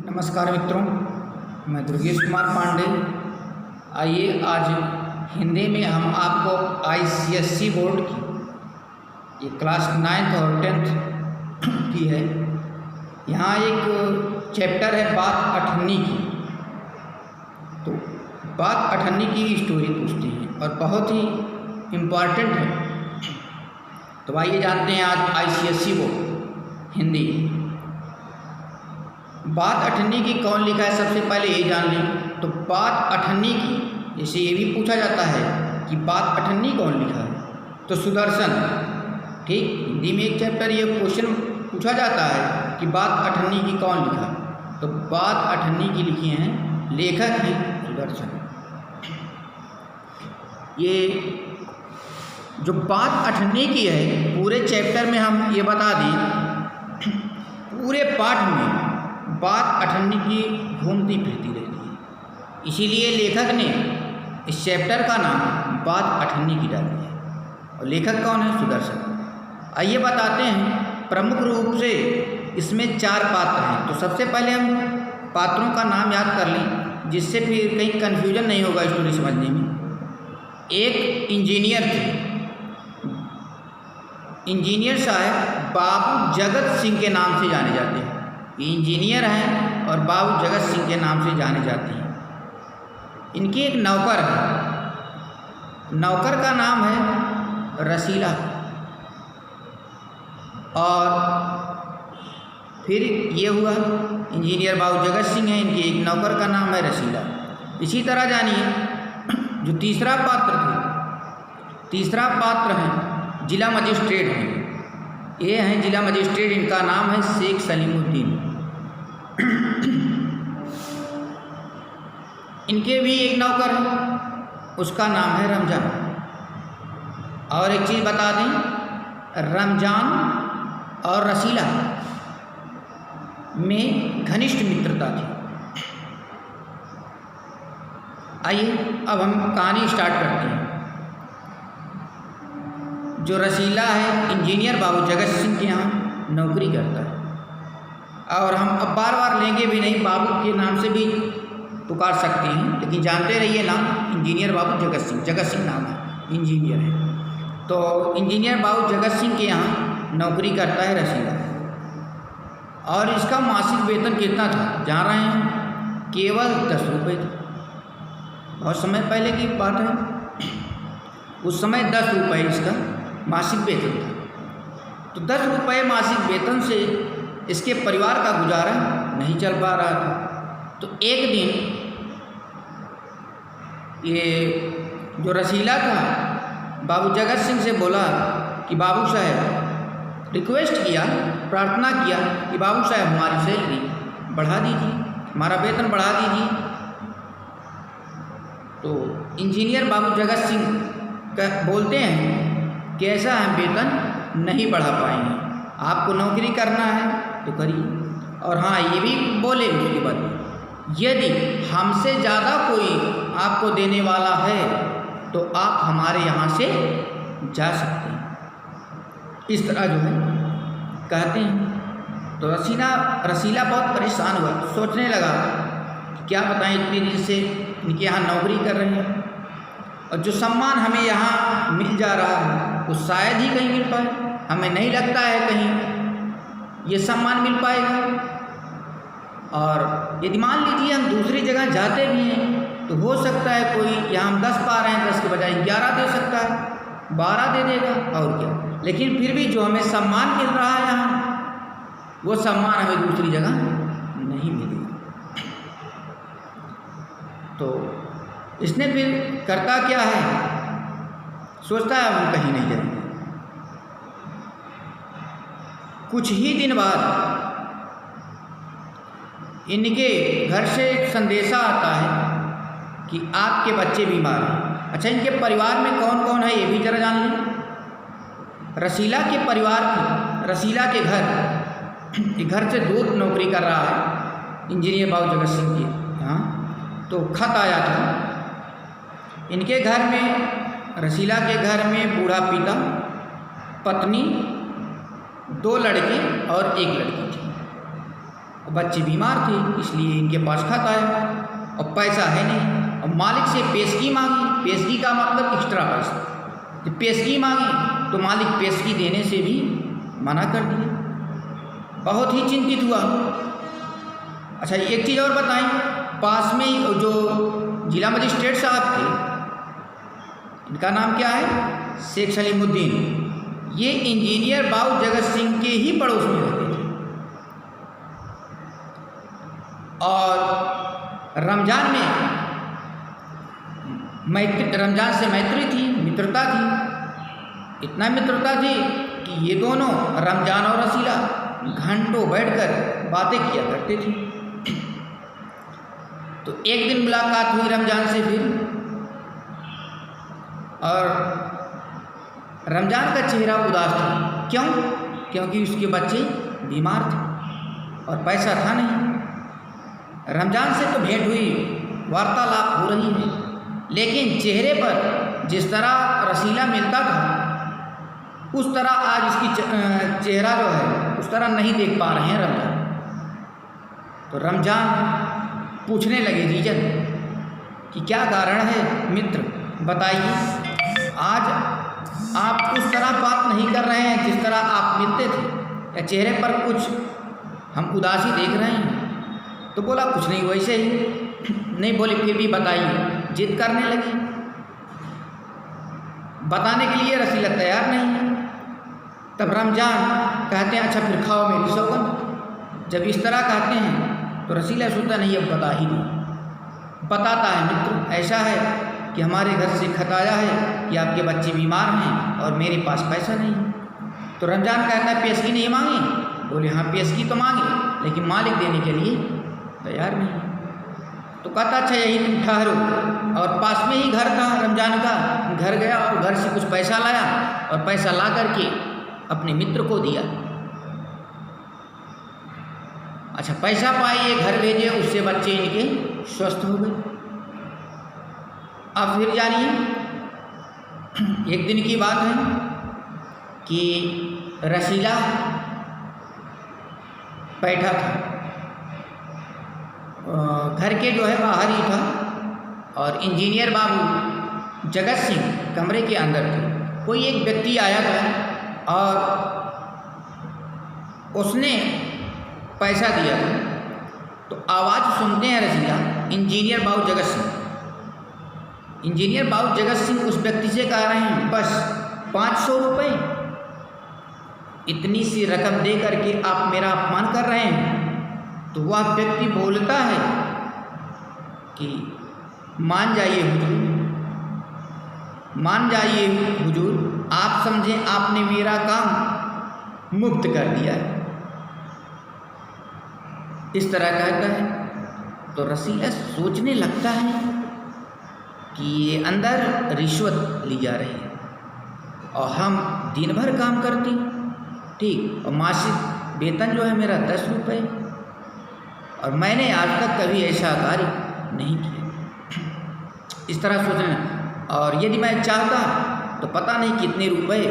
नमस्कार मित्रों, मैं दुर्गेश कुमार पांडे। आइए आज हिंदी में हम आपको ICSE बोर्ड की ये क्लास 9th और 10th की है। यहाँ एक चैप्टर है बात अठन्नी की। तो बात अठन्नी की स्टोरी पूछते हैं और बहुत ही इम्पॉर्टेंट है। तो आइए जानते हैं आज ICSE बोर्ड हिंदी बात अठन्नी की कौन लिखा है। सबसे पहले ये जान लें। तो बात अठन्नी की, जैसे ये भी पूछा जाता है कि बात अठन्नी कौन लिखा है, तो सुदर्शन। ठीक, हिंदी में एक चैप्टर ये क्वेश्चन पूछा जाता है कि बात अठन्नी की कौन लिखा, तो बात अठन्नी की लिखी हैं, लेखक हैं सुदर्शन। ये जो बात अठन्नी की है, पूरे चैप्टर में हम ये बता दें, पूरे पाठ में बात अठन्नी की घूमती फिरती रहती है। इसीलिए लेखक ने इस चैप्टर का नाम बात अठन्नी की डाल दिया है। और लेखक कौन है? सुदर्शन। आइए बताते हैं। प्रमुख रूप से इसमें 4 पात्र हैं। तो सबसे पहले हम पात्रों का नाम याद कर लें, जिससे फिर कहीं कन्फ्यूजन नहीं होगा स्टोरी समझने में। एक इंजीनियर थे। इंजीनियर साहब बाबू जगत सिंह के नाम से जाने जाते हैं। ये इंजीनियर हैं और बाबू जगत सिंह के नाम से जाने जाते हैं। इनकी एक नौकर है। नौकर का नाम है रसीला। और फिर ये हुआ, इंजीनियर बाबू जगत सिंह है, इनके एक नौकर का नाम है रसीला। इसी तरह जानिए जो तीसरा पात्र थे। तीसरा पात्र है जिला मजिस्ट्रेट हैं। ये हैं जिला मजिस्ट्रेट, इनका नाम है शेख सलीमुद्दीन। इनके भी एक नौकर है, उसका नाम है रमजान। और एक चीज़ बता दें, रमजान और रसीला में घनिष्ठ मित्रता थी। आइए अब हम कहानी स्टार्ट करते हैं। जो रसीला है, इंजीनियर बाबू जगत सिंह के यहाँ नौकरी करता है। और हम अब बार बार लेंगे भी नहीं, बाबू के नाम से भी पुकार सकते हैं, लेकिन जानते रहिए नाम इंजीनियर बाबू जगत सिंह। जगत सिंह नाम है, इंजीनियर है। तो इंजीनियर बाबू जगत सिंह के यहाँ नौकरी करता है रसीला। और इसका मासिक वेतन कितना था जान रहे हैं? केवल 10 रुपये था। बहुत समय पहले की बात है। उस समय 10 रुपये इसका मासिक वेतन था। तो 10 रुपये मासिक वेतन से इसके परिवार का गुजारा नहीं चल पा रहा था। तो एक दिन ये जो रसीला था, बाबू जगत सिंह से बोला कि बाबू साहब, रिक्वेस्ट किया, प्रार्थना किया कि बाबू साहब हमारी सैलरी बढ़ा दीजिए, हमारा वेतन बढ़ा दीजिए। तो इंजीनियर बाबू जगत सिंह बोलते हैं कि ऐसा हम वेतन नहीं बढ़ा पाएंगे, आपको नौकरी करना है तो करिए। और हाँ, ये भी बोले उसके बाद, यदि हमसे ज़्यादा कोई आपको देने वाला है तो आप हमारे यहाँ से जा सकते हैं। इस तरह जो है कहते हैं। तो रसीला बहुत परेशान हुआ, सोचने लगा कि क्या बताएं, इतने दिन से इनके यहाँ नौकरी कर रहे हैं और जो सम्मान हमें यहाँ मिल जा रहा है वो शायद ही कहीं मिल पाए। हमें नहीं लगता है कहीं ये सम्मान मिल पाएगा। और यदि मान लीजिए हम दूसरी जगह जाते भी हैं तो हो सकता है कोई, यहाँ हम 10 पा रहे हैं, 10 के बजाय 11 दे सकता है, 12 दे देगा और क्या। लेकिन फिर भी जो हमें सम्मान मिल रहा है यहाँ, वो सम्मान हमें दूसरी जगह नहीं मिलेगा। तो इसने फिर करता क्या है, सोचता है हम कहीं नहीं जाएंगे। कुछ ही दिन बाद इनके घर से संदेशा आता है कि आपके बच्चे बीमार हैं। अच्छा, इनके परिवार में कौन कौन है ये भी जरा जान लें। रसीला के परिवार की, रसीला के घर से दूर नौकरी कर रहा है इंजीनियर बाबू जगत सिंह की यहाँ। तो खत आया था इनके घर में, रसीला के घर में बूढ़ा पिता, पत्नी, 2 लड़के और 1 लड़की थी। बच्चे बीमार थे, इसलिए इनके पास खत आया और पैसा है नहीं। और मालिक से पेशगी मांगी, पेशगी का मतलब एक्स्ट्रा पैसा। जब पेशगी मांगी तो मालिक पेशगी देने से भी मना कर दिया। बहुत ही चिंतित हुआ। अच्छा, एक चीज़ और बताएं, पास में ही जो जिला मजिस्ट्रेट साहब थे, इनका नाम क्या है, शेख सलीमुद्दीन, ये इंजीनियर बाबू जगत सिंह के ही पड़ोस में रहते थे। और रमज़ान में रमज़ान से मैत्री थी, मित्रता थी। इतना मित्रता थी कि ये दोनों रमज़ान और रसीला घंटों बैठकर बातें किया करते थे। तो एक दिन मुलाकात हुई रमज़ान से फिर, और रमज़ान का चेहरा उदास था। क्यों? क्योंकि उसके बच्चे बीमार थे और पैसा था नहीं। रमज़ान से तो भेंट हुई, वार्तालाप हो रही है, लेकिन चेहरे पर जिस तरह रसीला मिलता था उस तरह आज इसकी चेहरा जो है उस तरह नहीं देख पा रहे हैं रमज़ान। तो रमज़ान पूछने लगे रीजन कि क्या कारण है मित्र, बताइए, आज आप उस तरह बात नहीं कर रहे हैं जिस तरह आप मिलते थे, या चेहरे पर कुछ हम उदासी देख रहे हैं? तो बोला कुछ नहीं, वैसे ही। नहीं, बोले फिर भी बताइए। जिद करने लगी। बताने के लिए रसीला तैयार नहीं है। तब रमज़ान कहते हैं अच्छा फिर खाओ मेरी सौगंध। जब इस तरह कहते हैं तो रसीला सोचता नहीं अब बता ही नहीं। बताता है मित्र, ऐसा है कि हमारे घर से खत आया है कि आपके बच्चे बीमार हैं और मेरे पास पैसा नहीं। तो रमज़ान कहता है पेशगी नहीं मांगी? बोले हाँ पेशगी तो मांगी, लेकिन मालिक देने के लिए तैयार नहीं। तो कहता अच्छा यही तुम ठहरो। और पास में ही घर था रमज़ान का, घर गया और घर से कुछ पैसा लाया और पैसा ला करके अपने मित्र को दिया। अच्छा, पैसा पाए, घर भेजे, उससे बच्चे इनके स्वस्थ हो गए। अब फिर जानिए, एक दिन की बात है कि रसीला बैठा था, घर के जो है बाहर ही था, और इंजीनियर बाबू जगत सिंह कमरे के अंदर थे। कोई एक व्यक्ति आया था और उसने पैसा दिया था। तो आवाज़ सुनते हैं रसीला, इंजीनियर बाबू जगत सिंह। इंजीनियर बाबू जगत सिंह उस व्यक्ति से कह रहे हैं बस 500 रुपये, इतनी सी रकम दे करके आप मेरा अपमान कर रहे हैं। तो वह व्यक्ति बोलता है कि मान जाइए हुजूर, मान जाइए हुजूर, आप समझें आपने मेरा काम मुफ्त कर दिया है। इस तरह कहता है। तो रसीला सोचने लगता है कि ये अंदर रिश्वत ली जा रही है और हम दिन भर काम करते ठीक, और मासिक वेतन जो है मेरा 10 रुपये, और मैंने आज तक कभी ऐसा कार्य नहीं किया। इस तरह सोचना, और यदि मैं चाहता तो पता नहीं कितने रुपए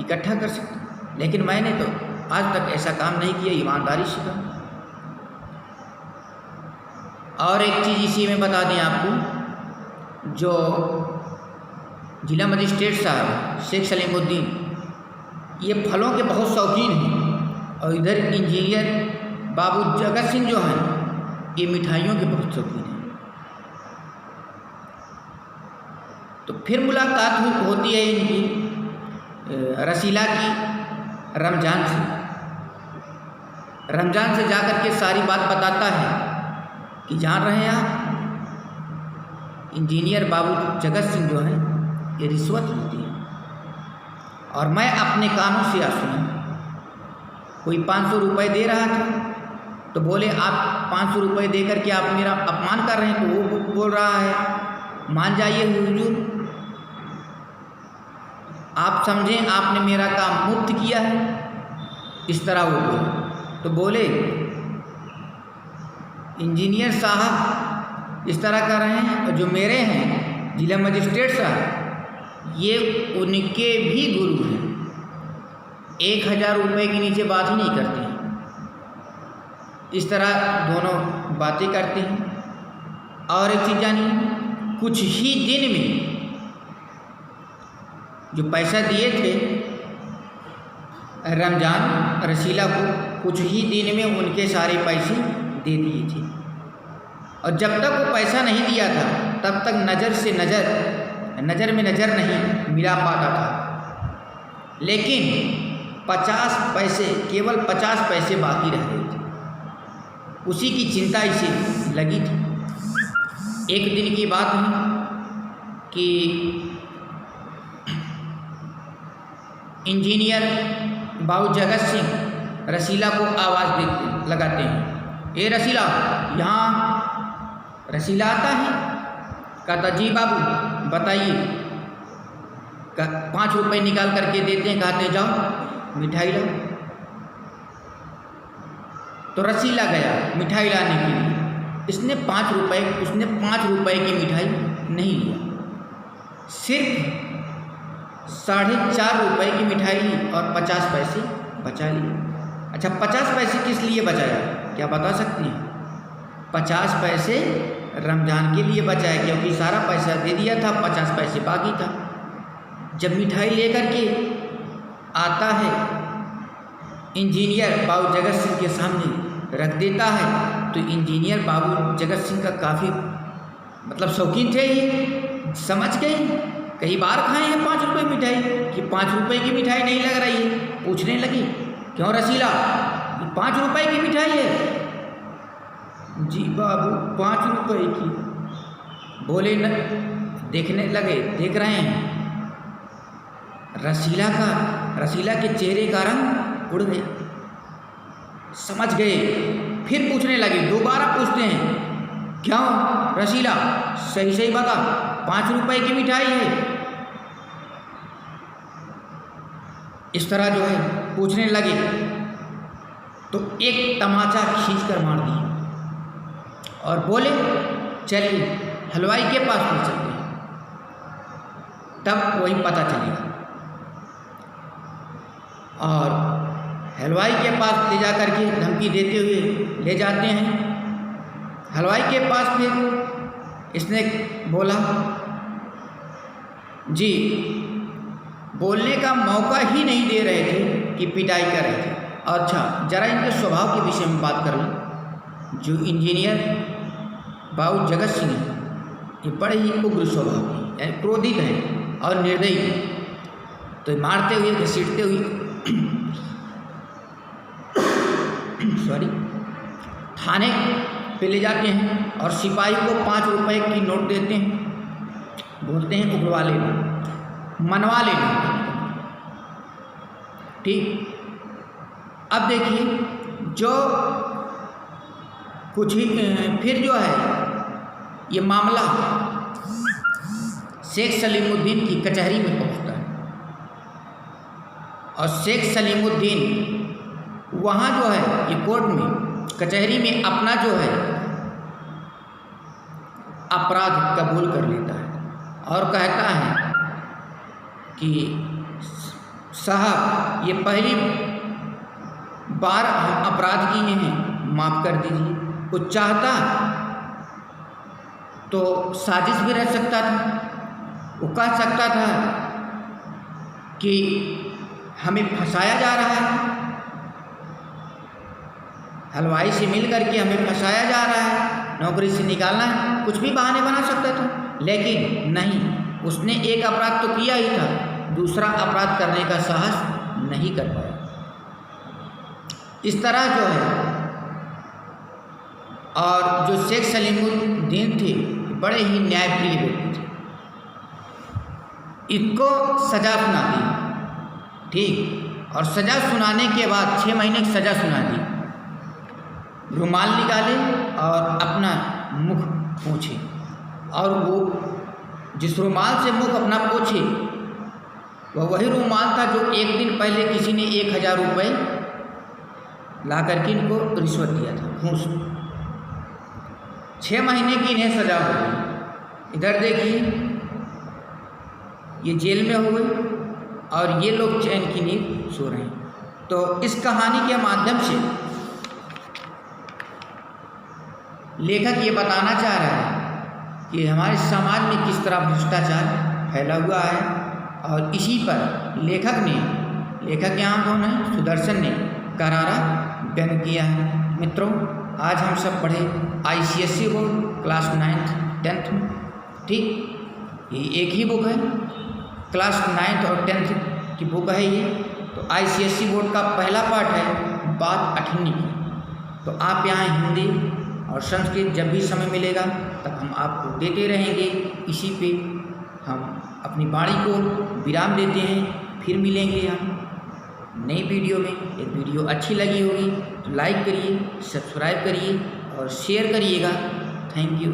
इकट्ठा कर सकता, लेकिन मैंने तो आज तक ऐसा काम नहीं किया, ईमानदारी से काम। और एक चीज़ इसी में बता दें आपको, जो जिला मजिस्ट्रेट साहब शेख सलीमुद्दीन, ये फलों के बहुत शौकीन हैं, और इधर इंजीनियर बाबू जगत सिंह जो हैं ये मिठाइयों के बहुत शौकीन हैं। तो फिर मुलाकात होती है इनकी रसीला की रमज़ान से। रमज़ान से जाकर के सारी बात बताता है कि जान रहे हैं आप, इंजीनियर बाबू जगत सिंह जो है ये रिश्वत लेती है, और मैं अपने कानों से सुना। कोई 500 रुपये दे रहा था, तो बोले आप 500 रुपये दे करके आप मेरा अपमान कर रहे हैं। तो वो बोल रहा है मान जाइए हुजूर, आप समझें आपने मेरा काम मुफ्त किया है। इस तरह वो बोले। तो बोले इंजीनियर साहब इस तरह कर रहे हैं, और जो मेरे हैं जिला मजिस्ट्रेट साहब, ये उनके भी गुरु हैं, 1000 रुपये के नीचे बात ही नहीं करते हैं। इस तरह दोनों बातें करते हैं। और एक चीज़ जानिए, कुछ ही दिन में जो पैसा दिए थे रमजान रसीला को, कुछ ही दिन में उनके सारे पैसे दे दिए थे। और जब तक वो पैसा नहीं दिया था तब तक नज़र में नज़र नहीं मिला पाता था। लेकिन 50 पैसे, केवल 50 पैसे बाकी रह गए थे। उसी की चिंता इसे लगी थी। एक दिन की बात है कि इंजीनियर बाबू जगत सिंह रसीला को आवाज़ लगाते हैं, ए रसीला, यहाँ। रसीला आता है, कहता जी बाबू बताइए। 5 रुपये निकाल करके देते हैं, कहते जाओ मिठाई लो। तो रसीला गया मिठाई लाने के लिए। उसने 5 रुपये की मिठाई नहीं लिया, सिर्फ 4.5 रुपये की मिठाई ली और 50 पैसे बचा लिए। अच्छा, 50 पैसे किस लिए बचाया, क्या बता सकती हैं? 50 पैसे रमज़ान के लिए बचाया, क्योंकि सारा पैसा दे दिया था, 50 पैसे बाकी था। जब मिठाई लेकर के आता है इंजीनियर बाबू जगत सिंह के सामने रख देता है, तो इंजीनियर बाबू जगत सिंह का काफ़ी शौकीन थे, ये समझ गए। कई बार खाए हैं 5 रुपये मिठाई, कि 5 रुपये की मिठाई नहीं लग रही है। पूछने लगी, क्यों रसीला, 5 रुपये की मिठाई है? जी बाबू 5 रुपये की। बोले न, देखने लगे, देख रहे हैं रसीला के चेहरे का रंग उड़ गया, समझ गए। फिर पूछने लगे, दोबारा पूछते हैं, क्यों रसीला, सही बता, 5 रुपये की मिठाई है? इस तरह जो है पूछने लगे, तो एक तमाचा खींच कर मार दिया और बोले, चलिए हलवाई के पास ले चलते हैं, तब वही पता चलेगा। और हलवाई के पास ले जा कर के धमकी देते हुए ले जाते हैं। हलवाई के पास फिर इसने बोला, जी बोलने का मौका ही नहीं दे रहे थे कि पिटाई कर रहे थे। अच्छा, ज़रा इनके स्वभाव के विषय में बात कर लें। जो इंजीनियर बाबू जगत सिंह हैं, ये बड़े ही उग्र स्वभाव के, यानी क्रोधित हैं और निर्दयी हैं। तो मारते हुए, घसीटते हुए थाने पे ले जाते हैं और सिपाही को 5 रुपये की नोट देते हैं। बोलते हैं उगलवा लेना, मनवा लेना, ठीक। अब देखिए, जो कुछ ही फिर जो है ये मामला शेख सलीमुद्दीन की कचहरी में पहुंचता है। और शेख सलीमुद्दीन वहाँ जो है ये कोर्ट में, कचहरी में अपना जो है अपराध कबूल कर लेता है और कहता है कि साहब, ये पहली बार हम अपराध किए हैं, माफ़ कर दीजिए। वो चाहता तो साजिश भी रह सकता था, वो कह सकता था कि हमें फंसाया जा रहा है, हलवाई से मिल करके हमें फंसाया जा रहा है, नौकरी से निकालना है, कुछ भी बहाने बना सकता था। लेकिन नहीं, उसने एक अपराध तो किया ही था, दूसरा अपराध करने का साहस नहीं कर पाया। इस तरह जो है, और जो शेख सलीमुद्दीन थे बड़े ही न्यायप्रिय व्यक्ति थे, इनको सज़ा सुना दी, ठीक। और सज़ा सुनाने के बाद 6 महीने की सज़ा सुना दी। रुमाल निकाले और अपना मुख पोंछे, और वो जिस रुमाल से मुख अपना पोंछे वह वही रुमाल था जो एक दिन पहले किसी ने 1000 रुपये ला करके इनको रिश्वत दिया था, घूस। 6 महीने की इन्हें सज़ा हो गई। इधर देखिए, ये जेल में हुए और ये लोग चैन की नींद सो रहे हैं। तो इस कहानी के माध्यम से लेखक ये बताना चाह रहा है कि हमारे समाज में किस तरह भ्रष्टाचार फैला हुआ है, और इसी पर लेखक यहाँ कौन है, सुदर्शन ने करारा व्यंग किया है। मित्रों, आज हम सब पढ़े ICSE board class 9th 10th में, ठीक, ये एक ही बुक है, क्लास 9th और 10th की बुक है ये। तो ICSE बोर्ड का पहला पार्ट है बात अठन्नी की। तो आप यहाँ हिंदी और संस्कृत जब भी समय मिलेगा तब हम आपको देते रहेंगे। इसी पे हम अपनी वाणी को विराम देते हैं, फिर मिलेंगे हम नई वीडियो में। एक वीडियो अच्छी लगी होगी तो लाइक करिए, सब्सक्राइब करिए और शेयर करिएगा। Thank you.